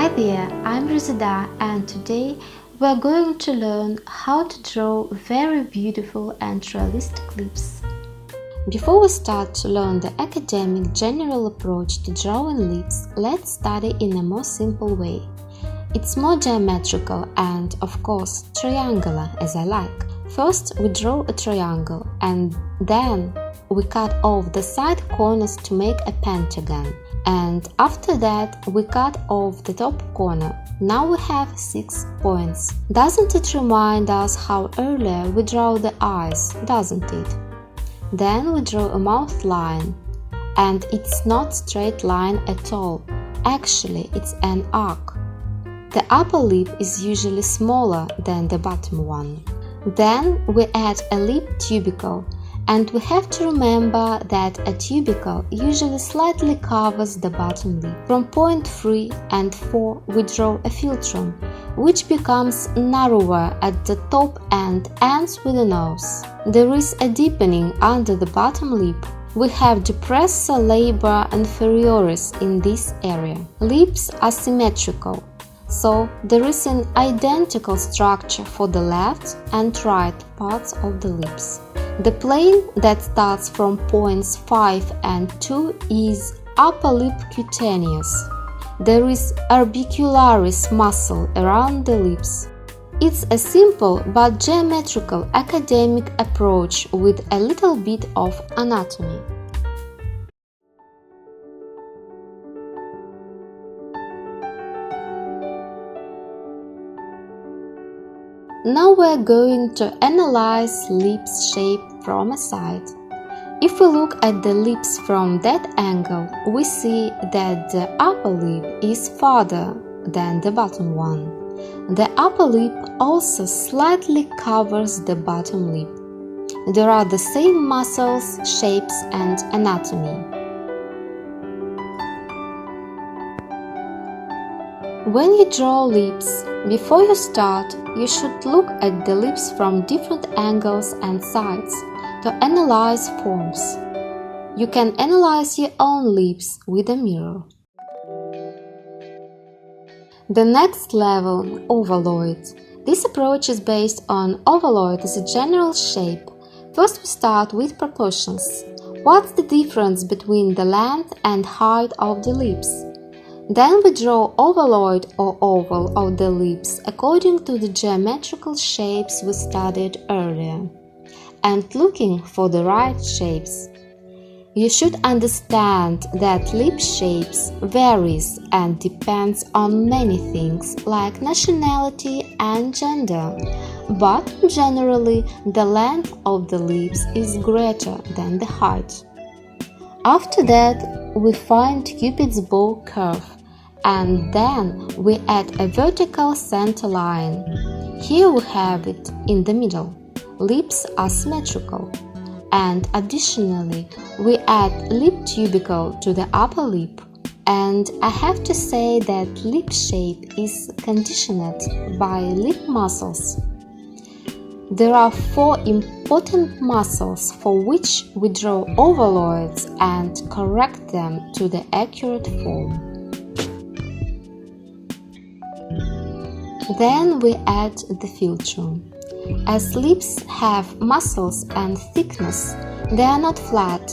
Hi there, I'm Rizada and today we're going to learn how to draw very beautiful and realistic lips. Before we start to learn the academic general approach to drawing lips, let's study in a more simple way. It's more geometrical and, of course, triangular as I like. First, we draw a triangle and then we cut off the side corners to make a pentagon. And after that, we cut off the top corner. Now we have 6 points. Doesn't it remind us how earlier we draw the eyes, doesn't it? Then we draw a mouth line. And it's not straight line at all. Actually, it's an arc. The upper lip is usually smaller than the bottom one. Then we add a lip tubercle. And we have to remember that a tubercle usually slightly covers the bottom lip. From point 3 and 4 we draw a philtrum, which becomes narrower at the top and ends with a nose. There is a deepening under the bottom lip. We have depressor labia inferioris in this area. Lips are symmetrical, so there is an identical structure for the left and right parts of the lips. The plane that starts from points 5 and 2 is upper lip cutaneous. There is orbicularis muscle around the lips. It's a simple but geometrical academic approach with a little bit of anatomy. Now we're going to analyze lips shape from a side. If we look at the lips from that angle, we see that the upper lip is farther than the bottom one. The upper lip also slightly covers the bottom lip. There are the same muscles, shapes, and anatomy. When you draw lips, before you start, you should look at the lips from different angles and sides to analyze forms. You can analyze your own lips with a mirror. The next level, ovaloids. This approach is based on ovaloid as a general shape. First we start with proportions. What's the difference between the length and height of the lips? Then we draw ovaloid or oval of the lips according to the geometrical shapes we studied earlier, and looking for the right shapes. You should understand that lip shapes varies and depends on many things like nationality and gender, but generally the length of the lips is greater than the height. After that, we find Cupid's bow curve. And then we add a vertical center line. Here we have it in the middle. Lips are symmetrical. And additionally, we add lip tubercle to the upper lip. And I have to say that lip shape is conditioned by lip muscles. There are 4 important muscles for which we draw ovaloids and correct them to the accurate form. Then we add the philtrum. As lips have muscles and thickness, they are not flat.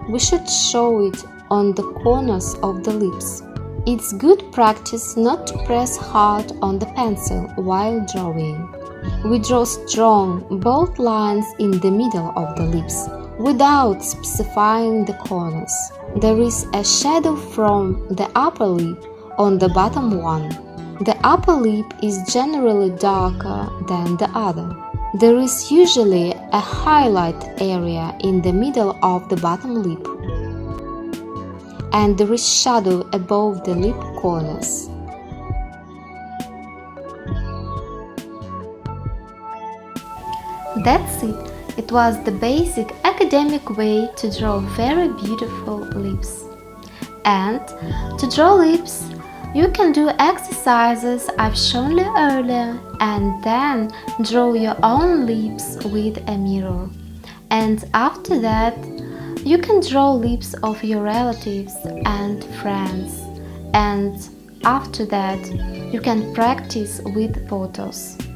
We should show it on the corners of the lips. It's good practice not to press hard on the pencil while drawing. We draw strong, bold lines in the middle of the lips, without specifying the corners. There is a shadow from the upper lip on the bottom one. The upper lip is generally darker than the other. There is usually a highlight area in the middle of the bottom lip, and there is shadow above the lip corners. That's it. It was the basic academic way to draw very beautiful lips. And to draw lips, you can do exercises I've shown you earlier and then draw your own lips with a mirror. And after that, you can draw lips of your relatives and friends and After that, you can practice with photos.